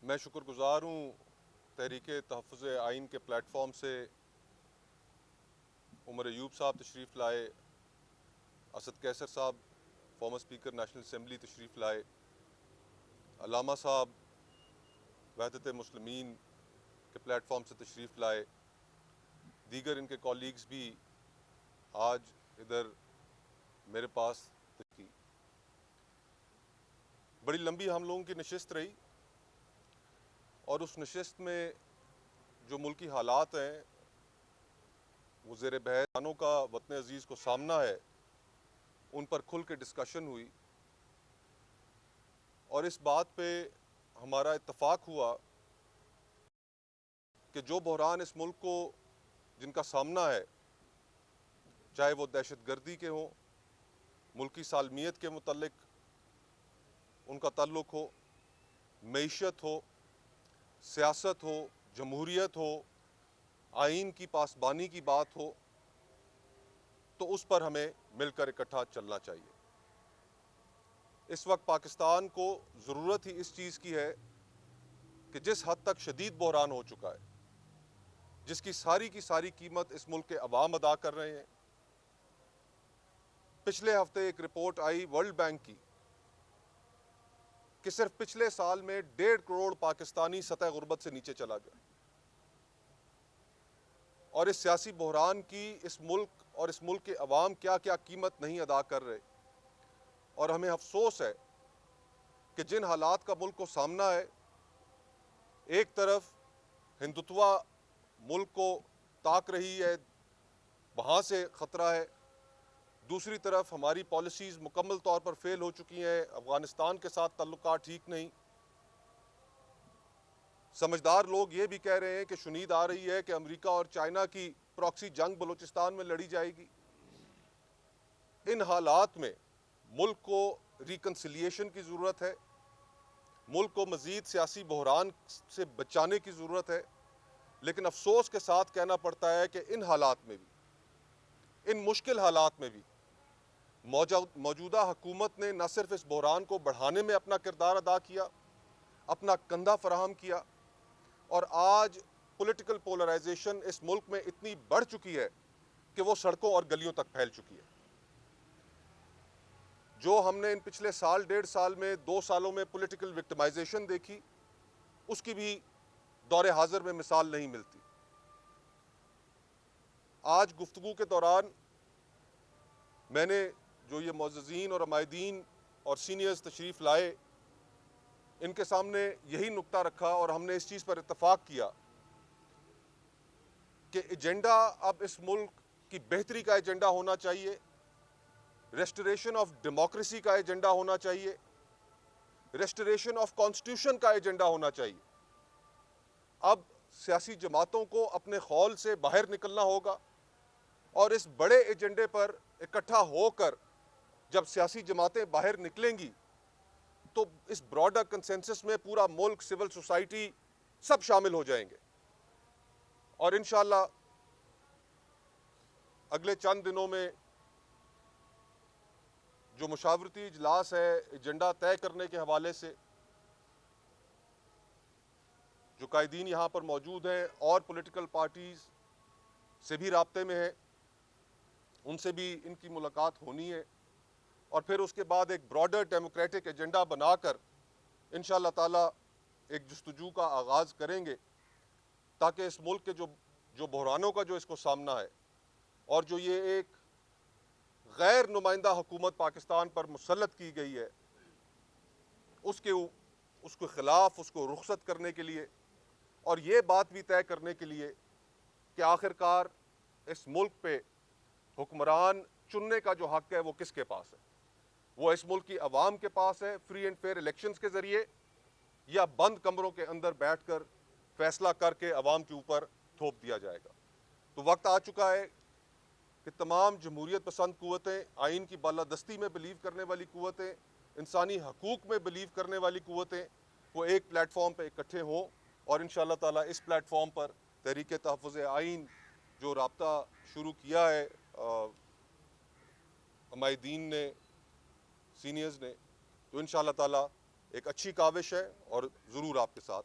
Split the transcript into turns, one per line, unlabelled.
मैं शुक्रगुज़ार हूँ तहरीक तहफ़्फ़ुज़ आइन के प्लेटफॉर्म से उमर अयूब साहब तशरीफ़ लाए, असद कैसर साहब फॉर्मर स्पीकर नेशनल असम्बली तशरीफ़ लाए, अलामा साहब वहदत मुस्लिमीन के प्लेटफॉर्म से तशरीफ़ लाए, दीगर इनके कॉलीग्स भी आज इधर मेरे पास की। बड़ी लंबी हम लोगों की नशिस्त रही और उस नशिस्त में जो मुल्की हालात हैं वो ज़ेर बहस का वतन अजीज़ को सामना है, उन पर खुल के डिस्कशन हुई और इस बात पे हमारा इत्तफाक हुआ कि जो बहरान इस मुल्क को जिनका सामना है, चाहे वो दहशत गर्दी के हों, मुल्की सालमियत के मुतल्लिक उनका ताल्लुक हो, मईशत हो, सियासत हो, जमहूरियत हो, आइन की पासबानी की बात हो, तो उस पर हमें मिलकर इकट्ठा चलना चाहिए। इस वक्त पाकिस्तान को ज़रूरत ही इस चीज़ की है कि जिस हद तक शदीद बहरान हो चुका है, जिसकी सारी की सारी कीमत इस मुल्क के अवाम अदा कर रहे हैं। पिछले हफ्ते एक रिपोर्ट आई वर्ल्ड बैंक की कि सिर्फ पिछले साल में 1.5 करोड़ पाकिस्तानी सतह गुर्बत से नीचे चला गया और इस सियासी बहरान की इस मुल्क और इस मुल्क के अवाम क्या क्या कीमत नहीं अदा कर रहे। और हमें अफसोस है कि जिन हालात का मुल्क को सामना है, एक तरफ हिंदुत्वा मुल्क को ताक रही है, वहाँ से ख़तरा है, दूसरी तरफ हमारी पॉलिसीज़ मुकम्मल तौर पर फेल हो चुकी हैं, अफ़गानिस्तान के साथ ताल्लुकात ठीक नहीं। समझदार लोग ये भी कह रहे हैं कि शुनीद आ रही है कि अमेरिका और चाइना की प्रॉक्सी जंग बलूचिस्तान में लड़ी जाएगी। इन हालात में मुल्क को रिकन्सिलिएशन की ज़रूरत है, मुल्क को मज़ीद सियासी बहरान से बचाने की ज़रूरत है। लेकिन अफसोस के साथ कहना पड़ता है कि इन हालात में भी, इन मुश्किल हालात में भी मौजूदा हुकूमत ने न सिर्फ इस बहरान को बढ़ाने में अपना किरदार अदा किया, अपना कंधा फराहम किया, और आज पॉलिटिकल पोलराइजेशन इस मुल्क में इतनी बढ़ चुकी है कि वो सड़कों और गलियों तक फैल चुकी है। जो हमने इन पिछले साल 1.5 साल में 2 सालों में पॉलिटिकल विक्टिमाइजेशन देखी, उसकी भी दौरे हाजिर में मिसाल नहीं मिलती। आज गुफ्तगू के दौरान मैंने जो ये मुअज़्ज़िज़ीन और अमायदीन और सीनियर्स तशरीफ़ लाए, इनके सामने यही नुक्ता रखा और हमने इस चीज़ पर इत्तफाक किया कि एजेंडा अब इस मुल्क की बेहतरी का एजेंडा होना चाहिए, रेस्टोरेशन ऑफ डेमोक्रेसी का एजेंडा होना चाहिए, रेस्टोरेशन ऑफ कॉन्स्टिट्यूशन का एजेंडा होना चाहिए। अब सियासी जमातों को अपने खौल से बाहर निकलना होगा और इस बड़े एजेंडे पर इकट्ठा होकर जब सियासी जमातें बाहर निकलेंगी तो इस ब्रॉडर कंसेंसस में पूरा मुल्क, सिविल सोसाइटी सब शामिल हो जाएंगे और इंशाअल्लाह अगले चंद दिनों में जो मुशावरती इजलास है एजेंडा तय करने के हवाले से, जो कायदीन यहाँ पर मौजूद हैं और पॉलिटिकल पार्टीज से भी राब्ते में है, उनसे भी इनकी मुलाकात होनी है और फिर उसके बाद एक ब्रॉडर डेमोक्रेटिक एजेंडा बनाकर इंशाअल्लाह ताला एक जुस्तजू का आगाज़ करेंगे ताकि इस मुल्क के जो बहरानों का जो इसको सामना है और जो ये एक गैर नुमाइंदा हुकूमत पाकिस्तान पर मुसल्लत की गई है, उसके ख़िलाफ़ उसको रुखसत करने के लिए और ये बात भी तय करने के लिए कि आखिरकार इस मुल्क पे हुक्मरान चुनने का जो हक़ है वो किसके पास है। वो इस मुल्क की आवाम के पास है फ्री एंड फेयर इलेक्शंस के ज़रिए, या बंद कमरों के अंदर बैठकर फैसला करके आवाम के ऊपर थोप दिया जाएगा। तो वक्त आ चुका है कि तमाम जमहूरियत पसंद कुव्वतें, आइन की बालादस्ती में बिलीव करने वाली कुव्वतें, इंसानी हकूक़ में बिलीव करने वाली कुव्वतें, वो एक प्लेटफॉर्म पर इकट्ठे हों और इंशाअल्लाह ताला इस प्लेटफॉर्म पर तहरीक तहफ़्फ़ुज़ आइन जो राब्ता शुरू किया है अमायदीन ने, सीनियर्स ने, तो इंशाअल्लाह ताला एक अच्छी काविश है और ज़रूर आपके साथ